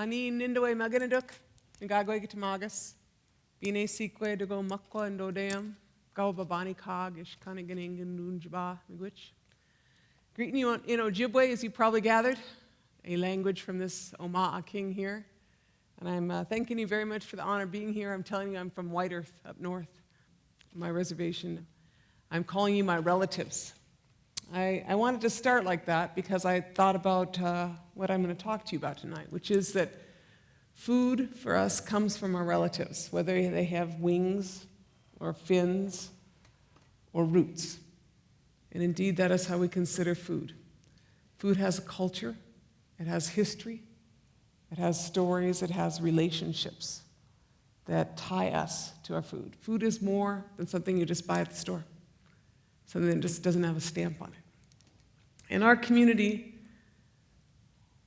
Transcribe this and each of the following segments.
Ani nindoe maganaduk, ngagoi gitamagas, bine seque to go makwa and dodeum, Gaa-waabaabiganikaag, ishkaniganingandunjaba, miigwich. Greeting you in Ojibwe, as you probably gathered, a language from this Oma'a king here. And I'm thanking you very much for the honor of being here. I'm telling you, I'm from White Earth up north, my reservation. I'm calling you my relatives. I wanted to start like that because I thought about what I'm going to talk to you about tonight, which is that food for us comes from our relatives, whether they have wings or fins or roots. And indeed, that is how we consider food. Food has a culture, it has history, it has stories, it has relationships that tie us to our food. Food is more than something you just buy at the store, something that just doesn't have a stamp on it. In our community,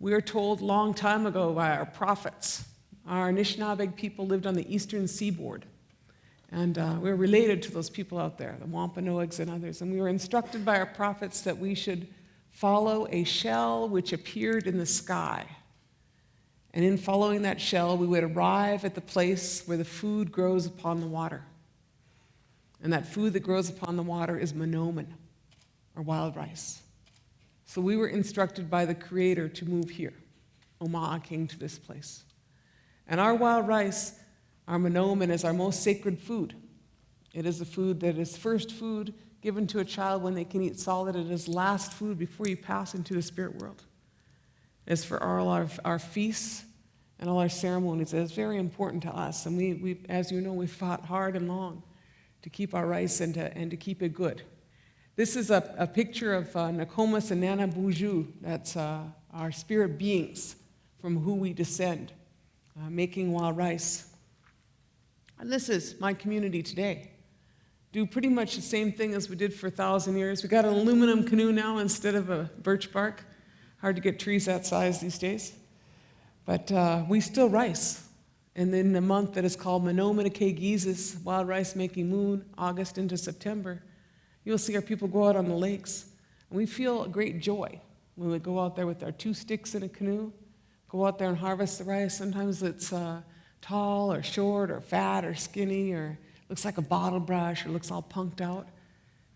we are told a long time ago by our prophets. Our Anishinaabe people lived on the eastern seaboard, and we're related to those people out there, the Wampanoags and others, and we were instructed by our prophets that we should follow a shell which appeared in the sky. And in following that shell, we would arrive at the place where the food grows upon the water. And that food that grows upon the water is monoman, or wild rice. So we were instructed by the Creator to move here, Oma'a King, to this place. And our wild rice, our monoman, is our most sacred food. It is the food that is first food given to a child when they can eat solid. It is last food before you pass into the spirit world. As for all our feasts and all our ceremonies, it is very important to us. And we, as you know, we fought hard and long to keep our rice and to keep it good. This is a picture of Nokomis and Nana Buju. That's our spirit beings from who we descend, making wild rice. And this is my community today. Do pretty much the same thing as we did for 1,000 years. We got an aluminum canoe now instead of a birch bark. Hard to get trees that size these days. But we still rice. And then the month that is called Menominikagi's Wild Rice Making Moon, August into September, you'll see our people go out on the lakes. And we feel a great joy when we go out there with our 2 sticks in a canoe, go out there and harvest the rice. Sometimes it's tall or short or fat or skinny or looks like a bottle brush or looks all punked out.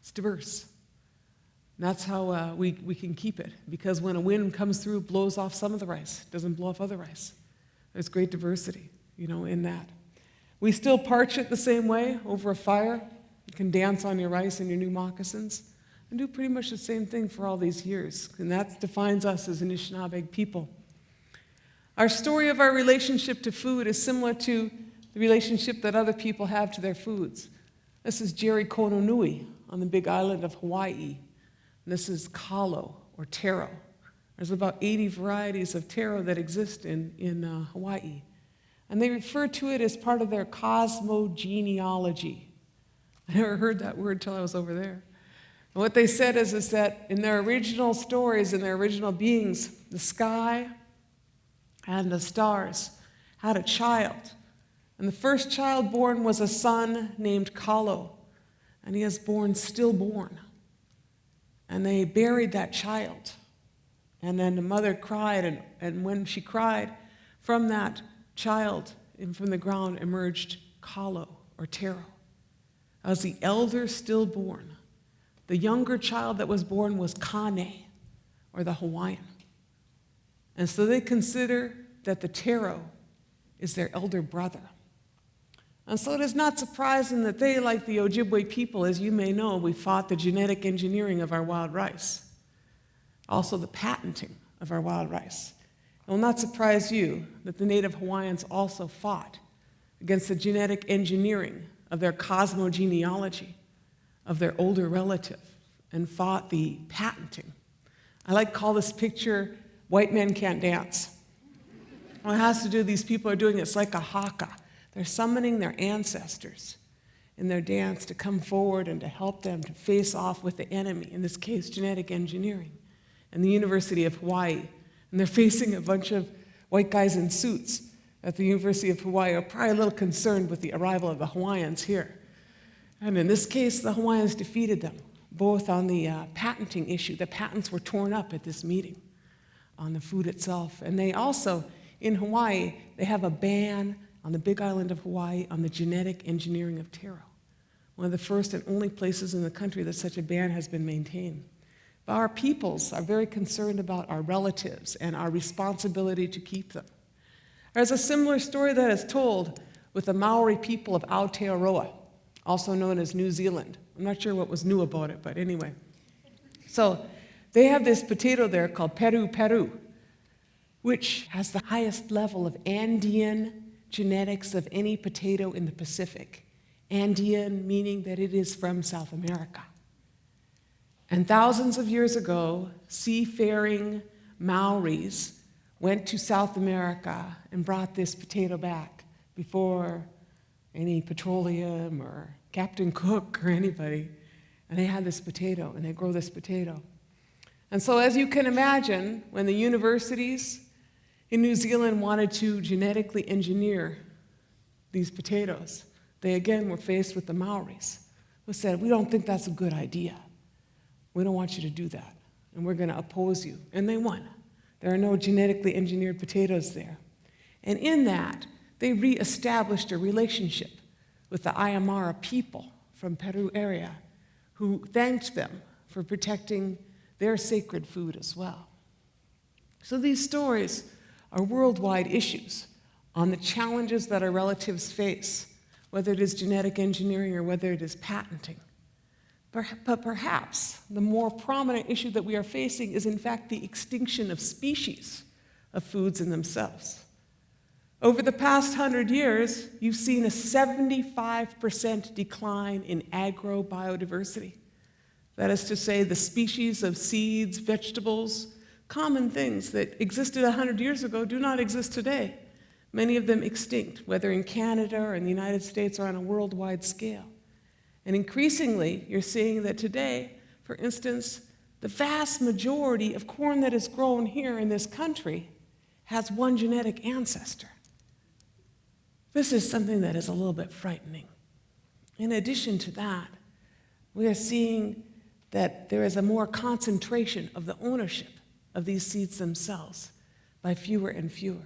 It's diverse. And that's how we can keep it, because when a wind comes through, it blows off some of the rice, it doesn't blow off other rice. There's great diversity, in that. We still parch it the same way over a fire. You can dance on your rice in your new moccasins and do pretty much the same thing for all these years. And that defines us as Anishinaabe people. Our story of our relationship to food is similar to the relationship that other people have to their foods. This is Jerry Kononui on the big island of Hawaii. And this is kalo, or taro. There's about 80 varieties of taro that exist in Hawaii. And they refer to it as part of their cosmogenealogy. I never heard that word until I was over there. And what they said is that in their original stories, in their original beings, the sky and the stars had a child. And the first child born was a son named Kalo. And he is born stillborn. And they buried that child. And then the mother cried, and when she cried, from that child and from the ground emerged kalo, or taro. As the elder stillborn, the younger child that was born was Kane, or the Hawaiian. And so they consider that the taro is their elder brother. And so it is not surprising that they, like the Ojibwe people, as you may know, we fought the genetic engineering of our wild rice, also the patenting of our wild rice. It will not surprise you that the Native Hawaiians also fought against the genetic engineering of their cosmogenealogy, of their older relative, and fought the patenting. I like to call this picture, white men can't dance. What it has to do, these people are doing it's like a haka. They're summoning their ancestors in their dance to come forward and to help them to face off with the enemy, in this case, genetic engineering, and the University of Hawaii. And they're facing a bunch of white guys in suits at the University of Hawaii are probably a little concerned with the arrival of the Hawaiians here. And in this case, the Hawaiians defeated them, both on the patenting issue. The patents were torn up at this meeting on the food itself. And they also in Hawaii, they have a ban on the big island of Hawaii on the genetic engineering of taro. One of the first and only places in the country that such a ban has been maintained. But our peoples are very concerned about our relatives and our responsibility to keep them. There's a similar story that is told with the Maori people of Aotearoa, also known as New Zealand. I'm not sure what was new about it, but anyway. So they have this potato there called Peru, which has the highest level of Andean genetics of any potato in the Pacific. Andean meaning that it is from South America. And thousands of years ago, seafaring Maoris went to South America and brought this potato back before any petroleum or Captain Cook or anybody. And they had this potato, and they grow this potato. And so as you can imagine, when the universities in New Zealand wanted to genetically engineer these potatoes, they again were faced with the Maoris, who said, we don't think that's a good idea. We don't want you to do that, and we're going to oppose you. And they won. There are no genetically engineered potatoes there. And in that, they reestablished a relationship with the Aymara people from Peru area, who thanked them for protecting their sacred food as well. So these stories are worldwide issues on the challenges that our relatives face, whether it is genetic engineering or whether it is patenting. But perhaps the more prominent issue that we are facing is in fact the extinction of species of foods in themselves. Over the past 100 years, you've seen a 75% decline in agrobiodiversity. That is to say, the species of seeds, vegetables, common things that existed 100 years ago do not exist today. Many of them extinct, whether in Canada or in the United States or on a worldwide scale. And increasingly, you're seeing that today, for instance, the vast majority of corn that is grown here in this country has one genetic ancestor. This is something that is a little bit frightening. In addition to that, we are seeing that there is a more concentration of the ownership of these seeds themselves by fewer and fewer.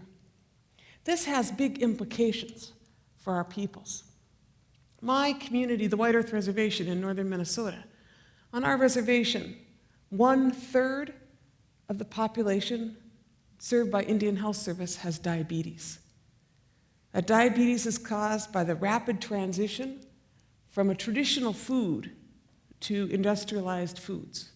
This has big implications for our peoples. My community, the White Earth Reservation in northern Minnesota, on our reservation, 1/3 of the population served by Indian Health Service has diabetes. That diabetes is caused by the rapid transition from a traditional food to industrialized foods.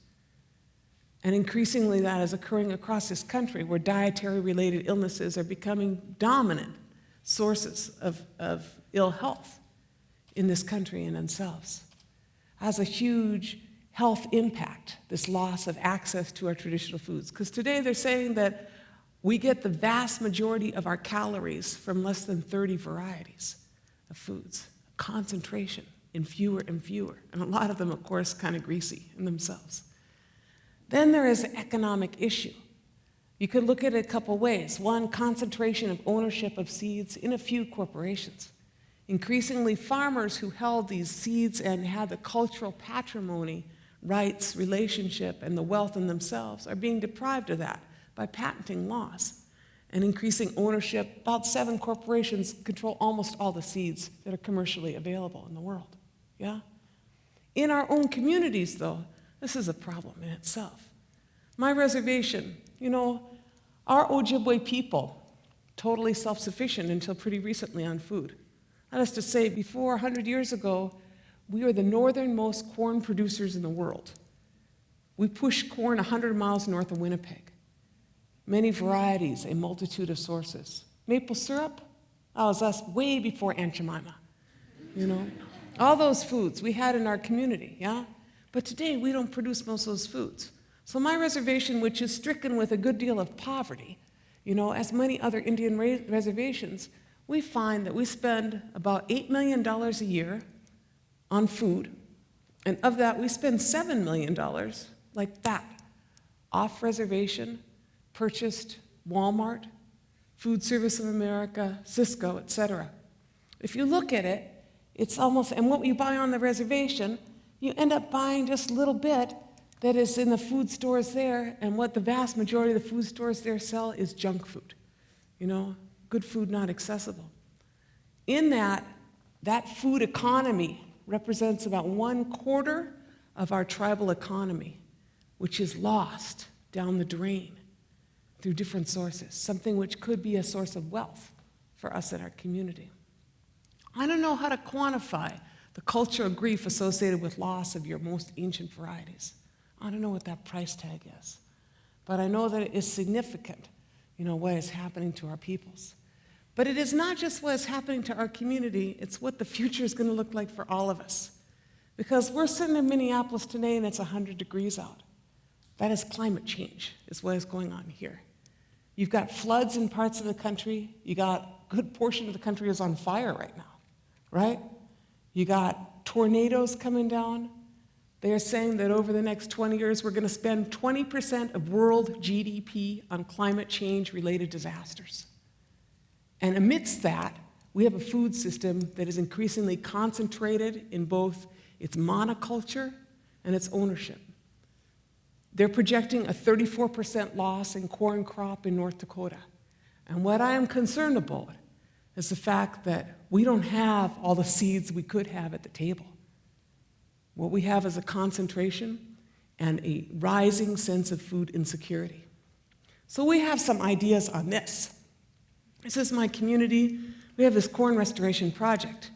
And increasingly that is occurring across this country, where dietary-related illnesses are becoming dominant sources of ill health in this country in themselves. It has a huge health impact, this loss of access to our traditional foods. Because today they're saying that we get the vast majority of our calories from less than 30 varieties of foods, concentration in fewer and fewer, and a lot of them, of course, kind of greasy in themselves. Then there is the economic issue. You could look at it a couple ways. One, concentration of ownership of seeds in a few corporations. Increasingly, farmers who held these seeds and had the cultural patrimony, rights, relationship, and the wealth in themselves are being deprived of that by patenting laws and increasing ownership. About 7 corporations control almost all the seeds that are commercially available in the world. Yeah? In our own communities, though, this is a problem in itself. My reservation, our Ojibwe people, totally self-sufficient until pretty recently on food. That is to say, before 100 years ago, we were the northernmost corn producers in the world. We push corn 100 miles north of Winnipeg. Many varieties, a multitude of sources. Maple syrup, that was us way before Aunt Jemima. All those foods we had in our community, yeah? But today, we don't produce most of those foods. So my reservation, which is stricken with a good deal of poverty, as many other Indian reservations, we find that we spend about $8 million a year on food, and of that, we spend $7 million like that, off-reservation, purchased Walmart, Food Service of America, Cisco, etc. If you look at it, it's almost, and what you buy on the reservation, you end up buying just a little bit that is in the food stores there, and what the vast majority of the food stores there sell is junk food. good food not accessible. In that food economy represents about 1/4 of our tribal economy, which is lost down the drain through different sources, something which could be a source of wealth for us in our community. I don't know how to quantify the cultural grief associated with loss of your most ancient varieties. I don't know what that price tag is, but I know that it is significant, what is happening to our peoples. But it is not just what is happening to our community, it's what the future is going to look like for all of us. Because we're sitting in Minneapolis today and it's 100 degrees out. That is climate change, is what is going on here. You've got floods in parts of the country. You got a good portion of the country is on fire right now, right? You got tornadoes coming down. They're saying that over the next 20 years, we're going to spend 20% of world GDP on climate change-related disasters. And amidst that, we have a food system that is increasingly concentrated in both its monoculture and its ownership. They're projecting a 34% loss in corn crop in North Dakota. And what I am concerned about is the fact that we don't have all the seeds we could have at the table. What we have is a concentration and a rising sense of food insecurity. So we have some ideas on this. This is my community. We have this corn restoration project.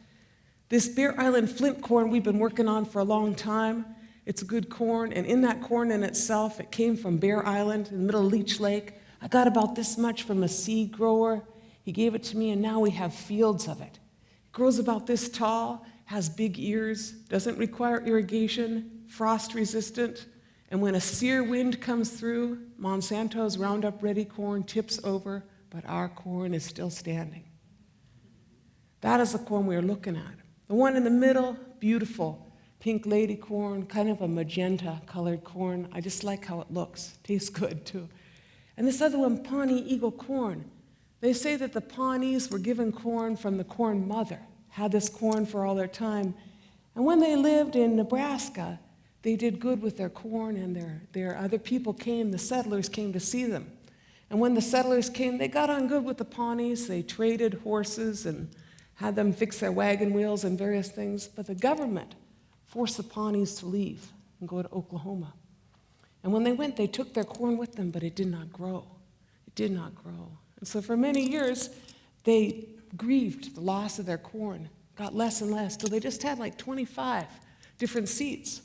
This Bear Island flint corn we've been working on for a long time. It's good corn, and in that corn in itself, it came from Bear Island in the middle of Leech Lake. I got about this much from a seed grower. He gave it to me, and now we have fields of it. It grows about this tall, has big ears, doesn't require irrigation, frost resistant, and when a sear wind comes through, Monsanto's Roundup Ready corn tips over, but our corn is still standing. That is the corn we are looking at. The one in the middle, beautiful, pink lady corn, kind of a magenta colored corn. I just like how it looks. Tastes good too. And this other one, Pawnee Eagle corn. They say that the Pawnees were given corn from the corn mother, had this corn for all their time. And when they lived in Nebraska, they did good with their corn, and their other people came, the settlers came to see them. And when the settlers came, they got on good with the Pawnees. They traded horses and had them fix their wagon wheels and various things. But the government forced the Pawnees to leave and go to Oklahoma. And when they went, they took their corn with them, but it did not grow. It did not grow. And so for many years, they grieved the loss of their corn, got less and less, till they just had like 25 different seeds.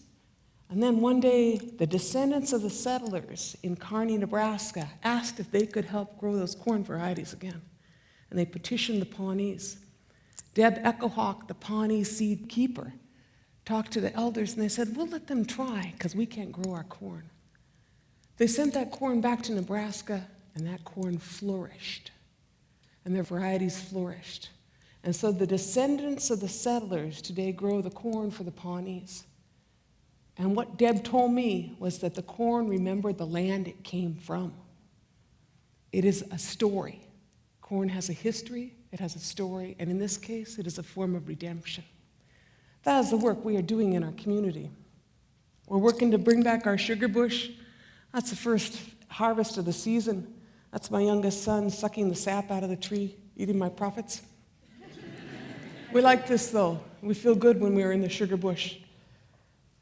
And then one day, the descendants of the settlers in Kearney, Nebraska, asked if they could help grow those corn varieties again. And they petitioned the Pawnees. Deb Echohawk, the Pawnee seed keeper, talked to the elders, and they said, we'll let them try, because we can't grow our corn. They sent that corn back to Nebraska, and that corn flourished. And their varieties flourished. And so the descendants of the settlers today grow the corn for the Pawnees. And what Deb told me was that the corn remembered the land it came from. It is a story. Corn has a history, it has a story, and in this case, it is a form of redemption. That is the work we are doing in our community. We're working to bring back our Sugarbush. That's the first harvest of the season. That's my youngest son sucking the sap out of the tree, eating my profits. We like this, though. We feel good when we are in the Sugarbush.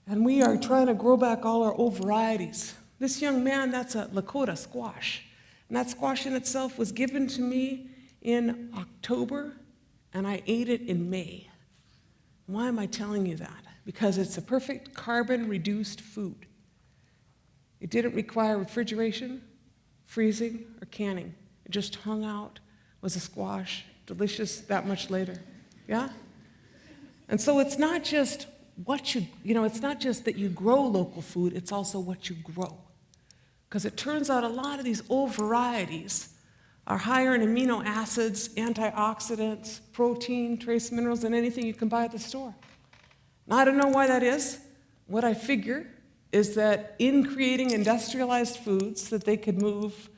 And we are trying to grow back all our old varieties. This young man, that's a Lakota Squash. And that squash in itself was given to me in October, and I ate it in May. Why am I telling you that? Because it's a perfect carbon-reduced food. It didn't require refrigeration, freezing, or canning. It just hung out, was a squash, delicious that much later. Yeah? And so it's not just it's not just that you grow local food, it's also what you grow. Because it turns out a lot of these old varieties are higher in amino acids, antioxidants, protein, trace minerals than anything you can buy at the store. Now, I don't know why that is. What I figure is that in creating industrialized foods that they could move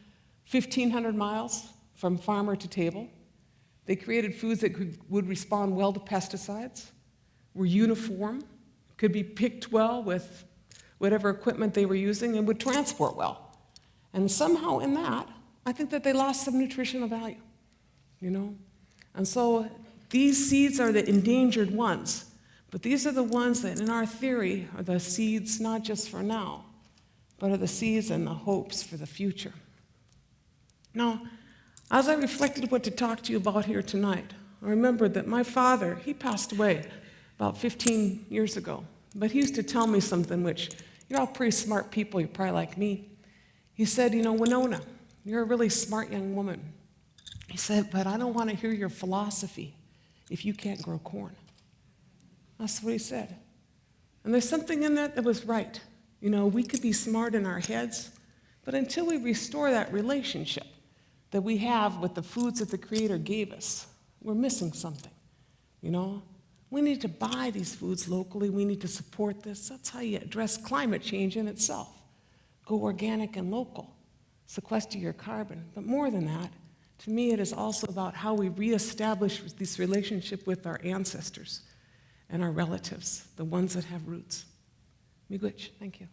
1,500 miles from farmer to table, they created foods that would respond well to pesticides, were uniform, could be picked well with whatever equipment they were using, and would transport well. And somehow in that, I think that they lost some nutritional value. you know? And so these seeds are the endangered ones, but these are the ones that in our theory are the seeds not just for now, but are the seeds and the hopes for the future. Now, as I reflected what to talk to you about here tonight, I remembered that my father, he passed away about 15 years ago, but he used to tell me something which, you're all pretty smart people, you're probably like me. He said, you know, Winona, you're a really smart young woman. He said, but I don't want to hear your philosophy if you can't grow corn. That's what he said. And there's something in that was right. You know, we could be smart in our heads, but until we restore that relationship that we have with the foods that the Creator gave us, we're missing something, you know? We need to buy these foods locally. We need to support this. That's how you address climate change in itself. Go organic and local. Sequester your carbon. But more than that, to me, it is also about how we reestablish this relationship with our ancestors and our relatives, the ones that have roots. Miigwech, thank you.